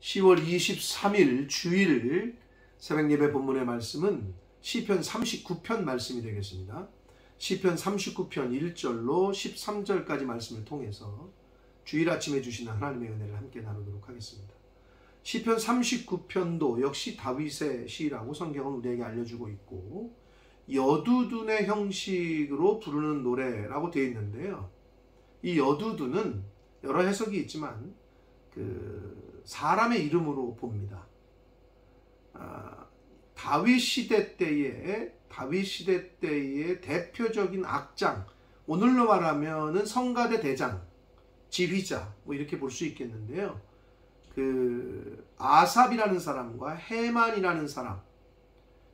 10월 23일 주일 새벽예배 본문의 말씀은 시편 39편 말씀이 되겠습니다. 시편 39편 1절로 13절까지 말씀을 통해서 주일 아침에 주시는 하나님의 은혜를 함께 나누도록 하겠습니다. 시편 39편도 역시 다윗의 시라고 성경은 우리에게 알려주고 있고 여두둔의 형식으로 부르는 노래라고 되어 있는데요. 이 여두둔은 여러 해석이 있지만 사람의 이름으로 봅니다. 다윗 시대 때의 대표적인 악장, 오늘로 말하면은 성가대 대장, 지휘자 뭐 이렇게 볼 수 있겠는데요. 아삽이라는 사람과 헤만이라는 사람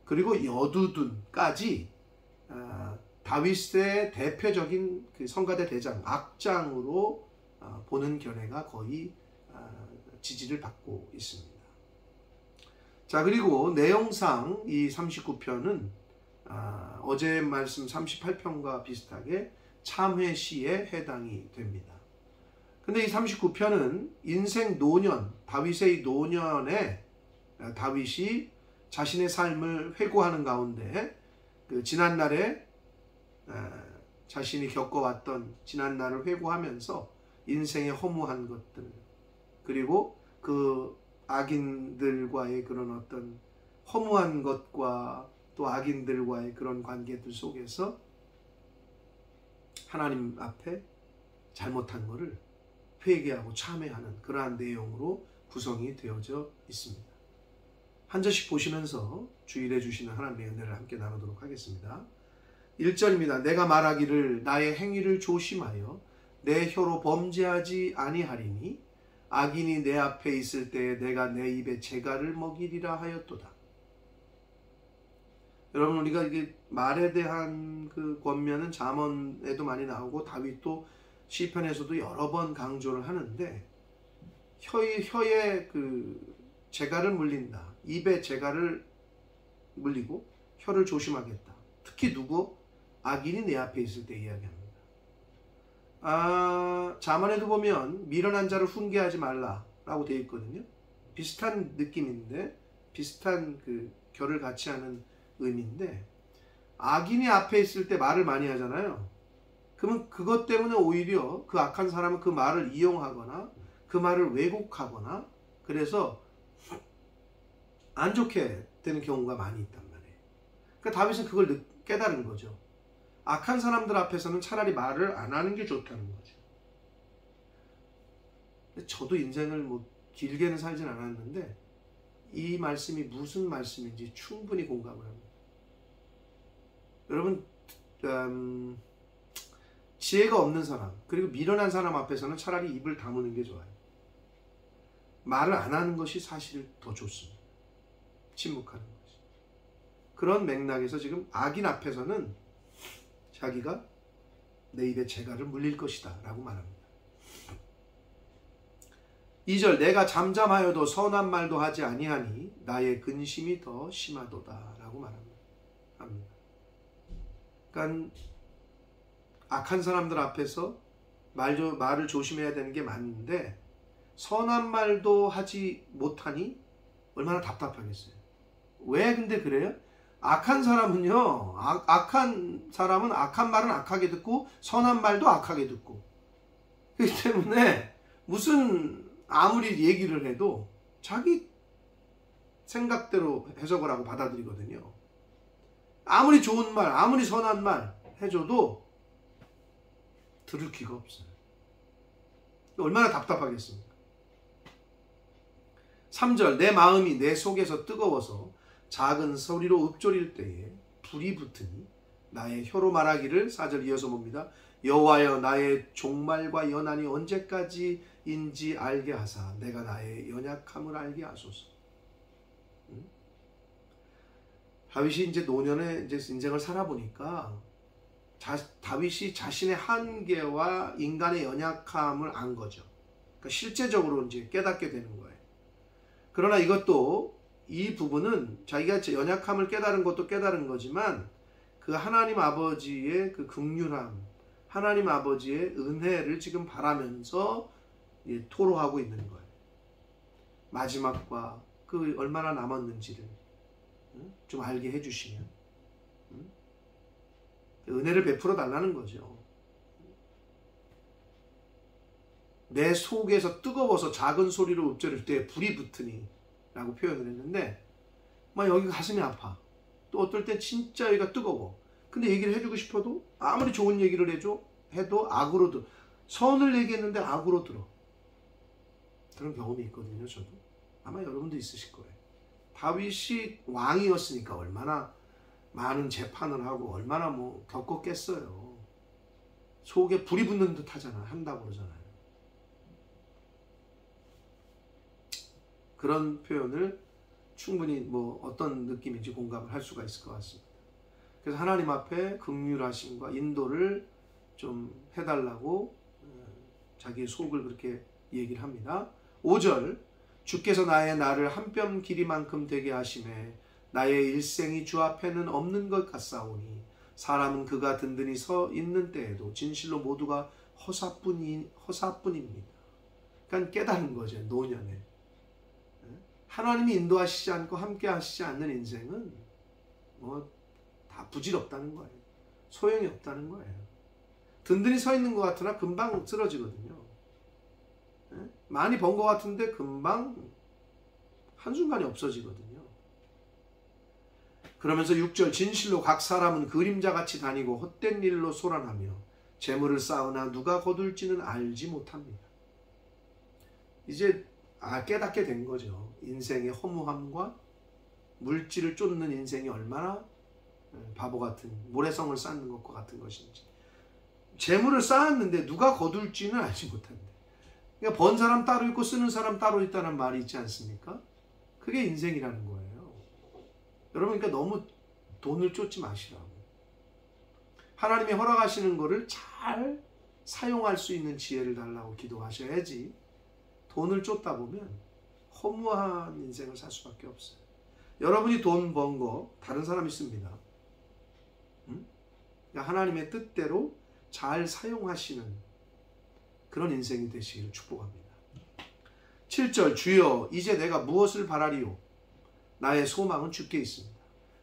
그리고 여두둔까지 다윗의 대표적인 성가대 대장, 악장으로 보는 견해가 거의 지지를 받고 있습니다. 자, 그리고 내용상 이 39편은 어제 말씀 38편과 비슷하게 참회시에 해당이 됩니다. 근데 이 39편은 인생 노년, 다윗의 노년에 다윗이 자신의 삶을 회고하는 가운데 지난날에 자신이 겪어왔던 지난날을 회고하면서 인생의 허무한 것들 그리고 그 악인들과의 그런 어떤 허무한 것과 또 악인들과의 그런 관계들 속에서 하나님 앞에 잘못한 것을 회개하고 참회하는 그러한 내용으로 구성이 되어져 있습니다. 한 절씩 보시면서 주일에 주시는 하나님의 은혜를 함께 나누도록 하겠습니다. 1절입니다. 내가 말하기를 나의 행위를 조심하여 내 혀로 범죄하지 아니하리니 악인이 내 앞에 있을 때에 내가 내 입에 재갈을 먹이리라 하였도다. 여러분, 우리가 이게 말에 대한 그 권면은 잠언에도 많이 나오고 다윗도 시편에서도 여러 번 강조를 하는데 혀에 재갈을 물린다. 입에 재갈을 물리고 혀를 조심하겠다. 특히 누구? 악인이 내 앞에 있을 때 이야기합니다. 잠언에도 보면 미련한 자를 훈계하지 말라라고 되어 있거든요. 비슷한 느낌인데 비슷한 결을 같이 하는 의미인데 악인이 앞에 있을 때 말을 많이 하잖아요. 그러면 그것 때문에 오히려 그 악한 사람은 그 말을 이용하거나 그 말을 왜곡하거나 그래서 안 좋게 되는 경우가 많이 있단 말이에요. 그러니까 다윗은 그걸 깨달은 거죠. 악한 사람들 앞에서는 차라리 말을 안 하는 게 좋다는 거죠. 저도 인생을 길게는 살진 않았는데 이 말씀이 무슨 말씀인지 충분히 공감을 합니다. 여러분, 지혜가 없는 사람 그리고 미련한 사람 앞에서는 차라리 입을 다무는 게 좋아요. 말을 안 하는 것이 사실 더 좋습니다. 침묵하는 것이. 그런 맥락에서 지금 악인 앞에서는 자기가 내 입에 재갈을 물릴 것이다 라고 말합니다. 2절 내가 잠잠하여도 선한 말도 하지 아니하니 나의 근심이 더 심하도다 라고 말합니다. 그러니까 악한 사람들 앞에서 말을 조심해야 되는 게 맞는데 선한 말도 하지 못하니 얼마나 답답하겠어요. 왜 근데 그래요? 악한 사람은요, 악한 사람은 악한 말은 악하게 듣고 선한 말도 악하게 듣고 그렇기 때문에 아무리 얘기를 해도 자기 생각대로 해석을 하고 받아들이거든요. 아무리 좋은 말, 아무리 선한 말 해줘도 들을 기가 없어요. 얼마나 답답하겠습니까? 3절 내 마음이 내 속에서 뜨거워서 작은 소리로 읊조릴 때에 불이 붙으니 나의 혀로 말하기를 4절 이어서 봅니다. 여호와여 나의 종말과 연한이 언제까지인지 알게 하사 내가 나의 연약함을 알게 하소서. 다윗이 이제 노년에 인생을 살아보니까 다윗이 자신의 한계와 인간의 연약함을 안 거죠. 그러니까 실제적으로 이제 깨닫게 되는 거예요. 그러나 이 부분은 자기가 연약함을 깨달은 것도 깨달은 거지만 그 하나님 아버지의 그 긍휼함, 하나님 아버지의 은혜를 지금 바라면서 토로하고 있는 거예요. 마지막과 그 얼마나 남았는지를 좀 알게 해주시면 은혜를 베풀어 달라는 거죠. 내 속에서 뜨거워서 작은 소리로 읊조릴 때 불이 붙으니 라고 표현을 했는데 막 여기 가슴이 아파. 또 어떨 때 진짜 여기가 뜨거워. 근데 얘기를 해주고 싶어도 아무리 좋은 얘기를 해도 악으로 들어. 선을 얘기했는데 악으로 들어. 그런 경험이 있거든요. 저도. 아마 여러분도 있으실 거예요. 다윗이 왕이었으니까 얼마나 많은 재판을 하고 얼마나 겪었겠어요. 속에 불이 붙는 듯 하잖아. 한다고 그러잖아요. 그런 표현을 충분히 어떤 느낌인지 공감을 할 수가 있을 것 같습니다. 그래서 하나님 앞에 긍휼하심과 인도를 좀 해달라고 자기의 속을 그렇게 얘기를 합니다. 5절 주께서 나를 한 뼘 길이만큼 되게 하심에 나의 일생이 주 앞에는 없는 것 같사오니 사람은 그가 든든히 서 있는 때에도 진실로 모두가 허사뿐입니다. 그러니까 깨닫는 거죠. 노년에 하나님이 인도하시지 않고 함께 하시지 않는 인생은 다 부질없다는 거예요. 소용이 없다는 거예요. 든든히 서 있는 것 같으나 금방 쓰러지거든요. 많이 번 것 같은데 금방 한순간에 없어지거든요. 그러면서 6절 진실로 각 사람은 그림자같이 다니고 헛된 일로 소란하며 재물을 쌓으나 누가 거둘지는 알지 못합니다. 이제 깨닫게 된 거죠. 인생의 허무함과 물질을 쫓는 인생이 얼마나 바보 같은 모래성을 쌓는 것과 같은 것인지. 재물을 쌓았는데 누가 거둘지는 알지 못한대. 그러니까 번 사람 따로 있고 쓰는 사람 따로 있다는 말이 있지 않습니까? 그게 인생이라는 거예요. 여러분, 그러니까 너무 돈을 쫓지 마시라고. 하나님이 허락하시는 거를 잘 사용할 수 있는 지혜를 달라고 기도하셔야지. 돈을 쫓다 보면 허무한 인생을 살 수밖에 없어요. 여러분이 돈 번 거 다른 사람이 씁니다. 그러니까 하나님의 뜻대로 잘 사용하시는 그런 인생이 되시기를 축복합니다. 7절 주여 이제 내가 무엇을 바라리요? 나의 소망은 주께 있습니다.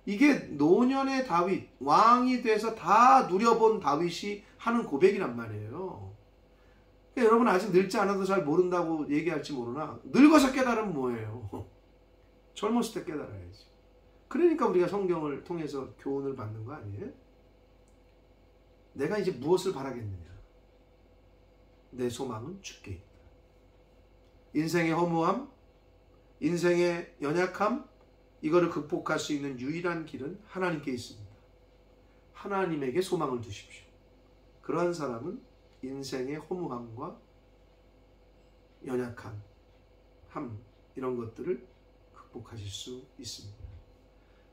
이게 노년의 다윗, 왕이 돼서 다 누려본 다윗이 하는 고백이란 말이에요. 그러니까 여러분 아직 늙지 않아도 잘 모른다고 얘기할지 모르나 늙어서 깨달으면 뭐예요? 젊었을 때 깨달아야지. 그러니까 우리가 성경을 통해서 교훈을 받는 거 아니에요? 내가 이제 무엇을 바라겠느냐? 내 소망은 주께 있다. 인생의 허무함, 인생의 연약함, 이거를 극복할 수 있는 유일한 길은 하나님께 있습니다. 하나님에게 소망을 두십시오. 그러한 사람은 인생의 허무함과 연약함, 이런 것들을 극복하실 수 있습니다.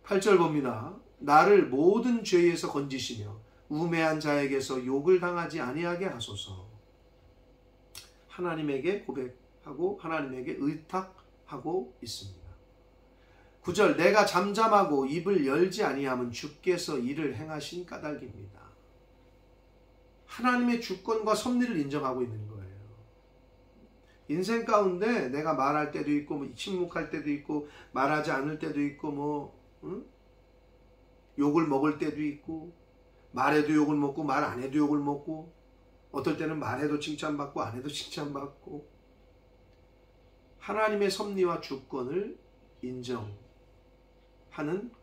8절 봅니다. 나를 모든 죄에서 건지시며 우매한 자에게서 욕을 당하지 아니하게 하소서. 하나님에게 고백하고 하나님에게 의탁하고 있습니다. 9절 내가 잠잠하고 입을 열지 아니함은 주께서 이를 행하신 까닭입니다. 하나님의 주권과 섭리를 인정하고 있는 거예요. 인생 가운데 내가 말할 때도 있고 침묵할 때도 있고 말하지 않을 때도 있고 욕을 먹을 때도 있고 말해도 욕을 먹고 말 안 해도 욕을 먹고 어떨 때는 말해도 칭찬받고 안 해도 칭찬받고 하나님의 섭리와 주권을 인정하는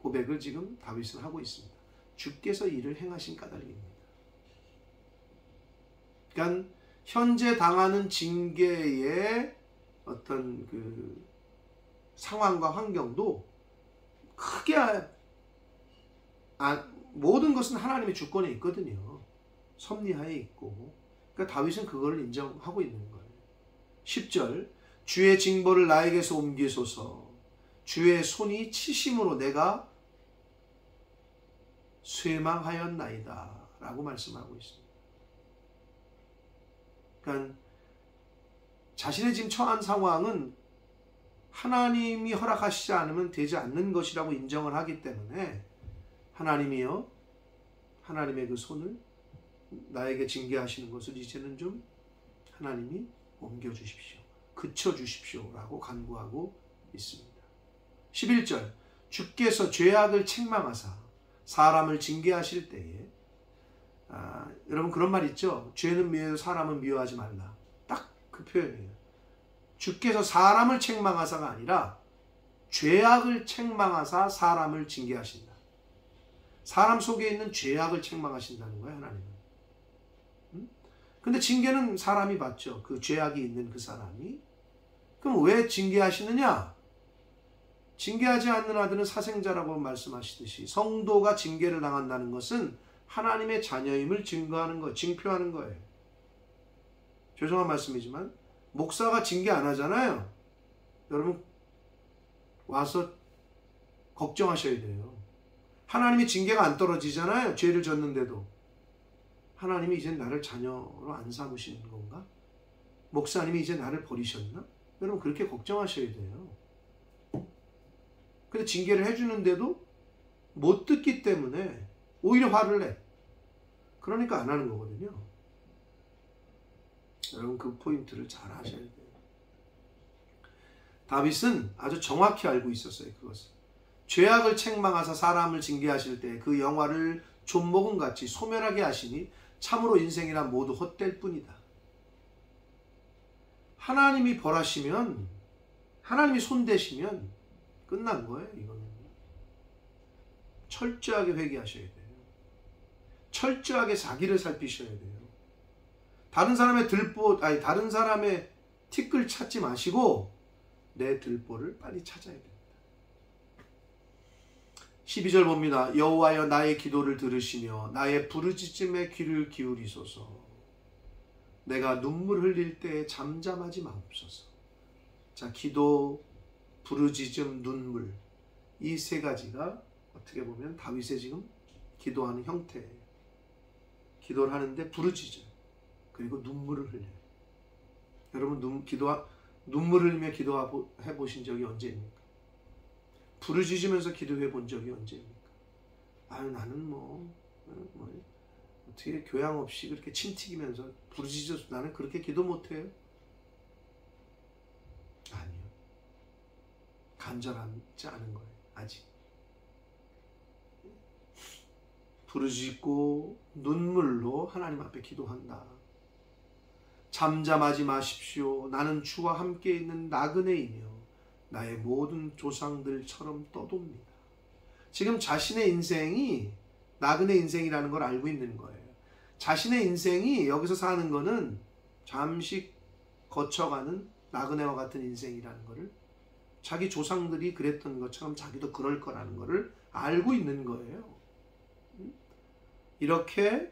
고백을 지금 다윗은 하고 있습니다. 주께서 이를 행하신 까닭입니다. 그러니까 현재 당하는 징계의 어떤 그 상황과 환경도 크게 모든 것은 하나님의 주권에 있거든요. 섭리하에 있고. 그러니까 다윗은 그거를 인정하고 있는 거예요. 10절 주의 징벌을 나에게서 옮기소서. 주의 손이 치심으로 내가 쇠망하였나이다 라고 말씀하고 있습니다. 그러니까 자신의 지금 처한 상황은 하나님이 허락하시지 않으면 되지 않는 것이라고 인정을 하기 때문에 하나님이여 하나님의 그 손을 나에게 징계하시는 것을 이제는 좀 하나님이 옮겨주십시오. 그쳐주십시오 라고 간구하고 있습니다. 11절 주께서 죄악을 책망하사 사람을 징계하실 때에 여러분 그런 말 있죠. 죄는 미워도 사람은 미워하지 말라. 딱 그 표현이에요. 주께서 사람을 책망하사가 아니라 죄악을 책망하사 사람을 징계하신다. 사람 속에 있는 죄악을 책망하신다는 거예요, 하나님은. 근데 징계는 사람이 받죠. 그 죄악이 있는 그 사람이. 그럼 왜 징계하시느냐? 징계하지 않는 아들은 사생자라고 말씀하시듯이 성도가 징계를 당한다는 것은 하나님의 자녀임을 증거하는 거, 징표하는 거예요. 죄송한 말씀이지만 목사가 징계 안 하잖아요. 여러분 와서 걱정하셔야 돼요. 하나님이 징계가 안 떨어지잖아요. 죄를 졌는데도. 하나님이 이제 나를 자녀로 안 삼으시는 건가? 목사님이 이제 나를 버리셨나? 여러분 그렇게 걱정하셔야 돼요. 근데 징계를 해주는데도 못 듣기 때문에 오히려 화를 내. 그러니까 안 하는 거거든요. 여러분 그 포인트를 잘 하셔야 돼요. 다윗은 아주 정확히 알고 있었어요. 그것을. 죄악을 책망하사 사람을 징계하실 때 그 영화를 좀먹음같이 소멸하게 하시니 참으로 인생이란 모두 헛될 뿐이다. 하나님이 벌하시면, 하나님이 손대시면 끝난 거예요. 이거는 철저하게 회개하셔야 돼요. 철저하게 자기를 살피셔야 돼요. 다른 사람의 다른 사람의 티끌 찾지 마시고 내 들보를 빨리 찾아야 됩니다. 12절 봅니다. 여호와여 나의 기도를 들으시며 나의 부르짖음에 귀를 기울이소서. 내가 눈물 흘릴 때 잠잠하지 마옵소서. 자, 기도, 부르짖음, 눈물, 이 세 가지가 어떻게 보면 다윗의 지금 기도하는 형태예요. 기도를 하는데 부르짖음, 그리고 눈물을 흘려요. 여러분 눈물 흘리며 기도해 보신 적이 언제입니까? 부르짖으면서 기도해 본 적이 언제입니까? 아유 나는 어떻게 교양 없이 그렇게 침 튀기면서 부르짖어서 나는 그렇게 기도 못해요? 아니요. 간절하지 않은 거예요. 아직. 부르짖고 눈물로 하나님 앞에 기도한다. 잠잠하지 마십시오. 나는 주와 함께 있는 나그네이며 나의 모든 조상들처럼 떠돕니다. 지금 자신의 인생이 나그네 인생이라는 걸 알고 있는 거예요. 자신의 인생이 여기서 사는 거는 잠시 거쳐가는 나그네와 같은 인생이라는 거를, 자기 조상들이 그랬던 것처럼 자기도 그럴 거라는 거를 알고 있는 거예요. 이렇게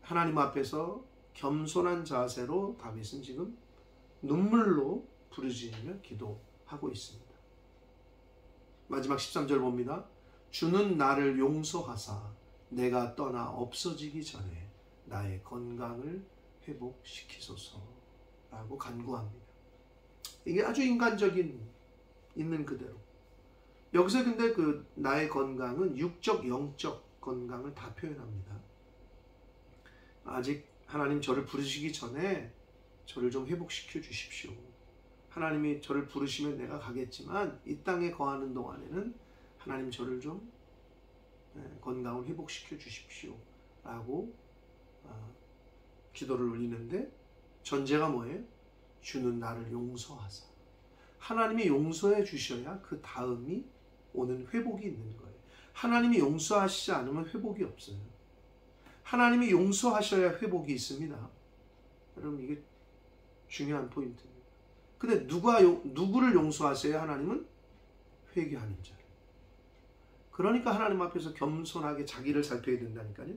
하나님 앞에서 겸손한 자세로 다윗은 지금 눈물로 부르짖으며 기도하고 있습니다. 마지막 13절 봅니다. 주는 나를 용서하사 내가 떠나 없어지기 전에 나의 건강을 회복시키소서 라고 간구합니다. 이게 아주 인간적인, 있는 그대로. 여기서 근데 그 나의 건강은 육적, 영적 건강을 다 표현합니다. 아직 하나님 저를 부르시기 전에 저를 좀 회복시켜 주십시오. 하나님이 저를 부르시면 내가 가겠지만 이 땅에 거하는 동안에는 하나님 저를 좀 건강을 회복시켜 주십시오 라고 기도를 올리는데, 전제가 뭐예요? 주는 나를 용서하사. 하나님이 용서해 주셔야 그 다음이 오는 회복이 있는 거예요. 하나님이 용서하시지 않으면 회복이 없어요. 하나님이 용서하셔야 회복이 있습니다. 여러분 이게 중요한 포인트입니다. 근데 누구를 용서하세요? 하나님은 회개하는 자를. 그러니까 하나님 앞에서 겸손하게 자기를 살펴야 된다니까요.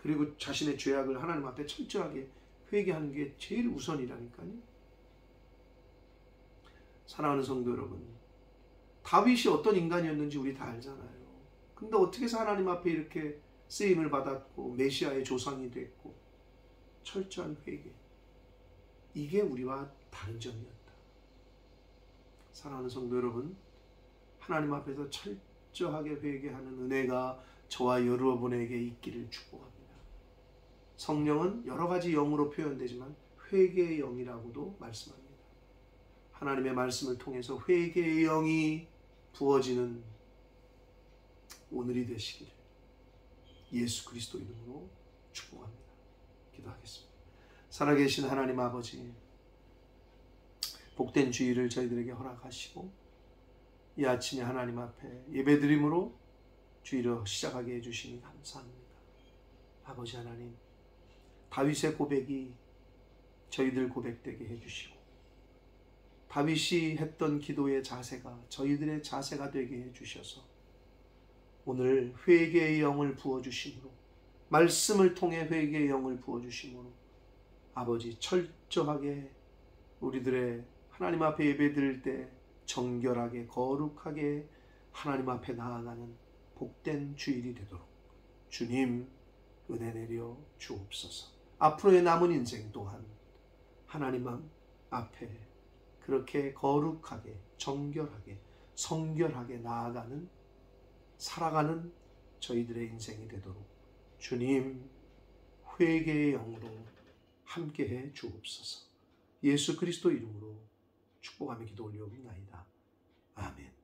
그리고 자신의 죄악을 하나님 앞에 철저하게 회개하는 게 제일 우선이라니까요. 사랑하는 성도 여러분, 다윗이 어떤 인간이었는지 우리 다 알잖아요. 근데 어떻게 해서 하나님 앞에 이렇게 쓰임을 받았고 메시아의 조상이 됐고 철저한 회개, 이게 우리와 다른 점이었다. 사랑하는 성도 여러분, 하나님 앞에서 철저하게 회개하는 은혜가 저와 여러분에게 있기를 축복합니다. 성령은 여러 가지 영으로 표현되지만 회개의 영이라고도 말씀합니다. 하나님의 말씀을 통해서 회개의 영이 부어지는 오늘이 되시기를 예수 그리스도 이름으로 축복합니다. 기도하겠습니다. 살아계신 하나님 아버지, 복된 주일을 저희들에게 허락하시고 이 아침에 하나님 앞에 예배드림으로 주일을 시작하게 해주시니 감사합니다. 아버지 하나님, 다윗의 고백이 저희들 고백되게 해주시고 다윗이 했던 기도의 자세가 저희들의 자세가 되게 해주셔서 오늘 회개의 영을 부어주심으로, 말씀을 통해 회개의 영을 부어주심으로 아버지 철저하게 우리들의 하나님 앞에 예배드릴 때 정결하게 거룩하게 하나님 앞에 나아가는 복된 주일이 되도록 주님 은혜 내려 주옵소서. 앞으로의 남은 인생 또한 하나님 앞에 그렇게 거룩하게 정결하게 성결하게 나아가는 살아가는 저희들의 인생이 되도록 주님 회개의 영으로 함께해 주옵소서. 예수 그리스도 이름으로 축복하며 기도 올려옵나이다. 아멘.